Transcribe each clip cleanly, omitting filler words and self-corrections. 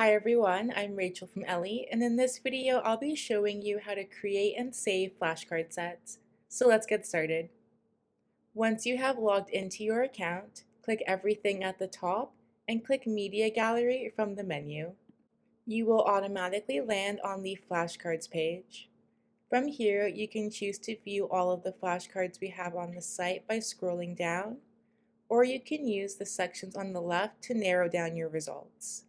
Hi everyone, I'm Rachel from Ellii, and in this video I'll be showing you how to create and save flashcard sets. So let's get started. Once you have logged into your account, click everything at the top and click Media Gallery from the menu. You will automatically land on the flashcards page. From here, you can choose to view all of the flashcards we have on the site by scrolling down, or you can use the sections on the left to narrow down your results.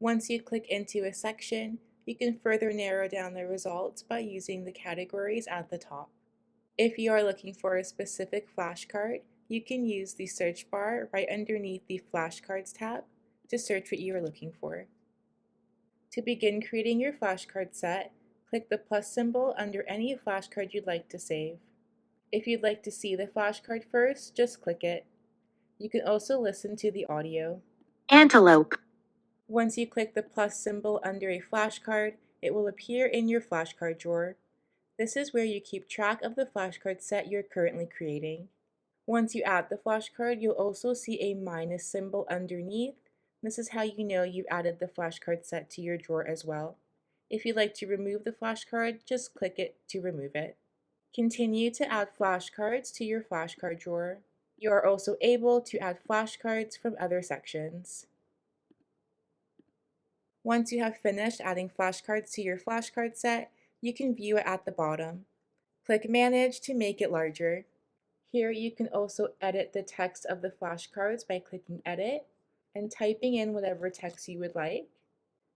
Once you click into a section, you can further narrow down the results by using the categories at the top. If you are looking for a specific flashcard, you can use the search bar right underneath the Flashcards tab to search what you are looking for. To begin creating your flashcard set, click the plus symbol under any flashcard you'd like to save. If you'd like to see the flashcard first, just click it. You can also listen to the audio. Antelope. Once you click the plus symbol under a flashcard, it will appear in your flashcard drawer. This is where you keep track of the flashcard set you're currently creating. Once you add the flashcard, you'll also see a minus symbol underneath. This is how you know you've added the flashcard set to your drawer as well. If you'd like to remove the flashcard, just click it to remove it. Continue to add flashcards to your flashcard drawer. You are also able to add flashcards from other sections. Once you have finished adding flashcards to your flashcard set, you can view it at the bottom. Click Manage to make it larger. Here you can also edit the text of the flashcards by clicking Edit and typing in whatever text you would like.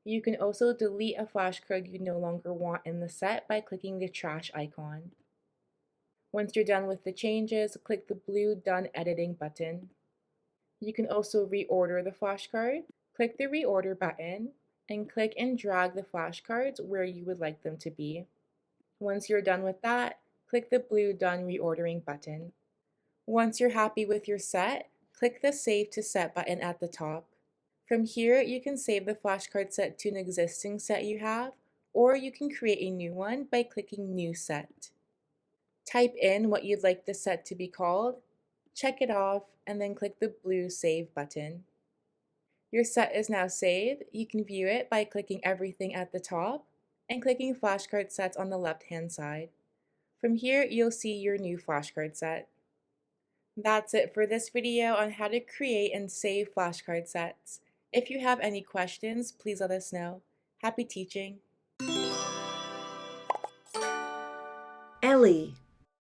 You can also delete a flashcard you no longer want in the set by clicking the trash icon. Once you're done with the changes, click the blue Done Editing button. You can also reorder the flashcard. Click the Reorder button and click and drag the flashcards where you would like them to be. Once you're done with that, click the blue Done Reordering button. Once you're happy with your set, click the Save to Set button at the top. From here, you can save the flashcard set to an existing set you have, or you can create a new one by clicking New Set. Type in what you'd like the set to be called, check it off, and then click the blue Save button. Your set is now saved. You can view it by clicking everything at the top and clicking flashcard sets on the left-hand side. From here, you'll see your new flashcard set. That's it for this video on how to create and save flashcard sets. If you have any questions, please let us know. Happy teaching! Ellii.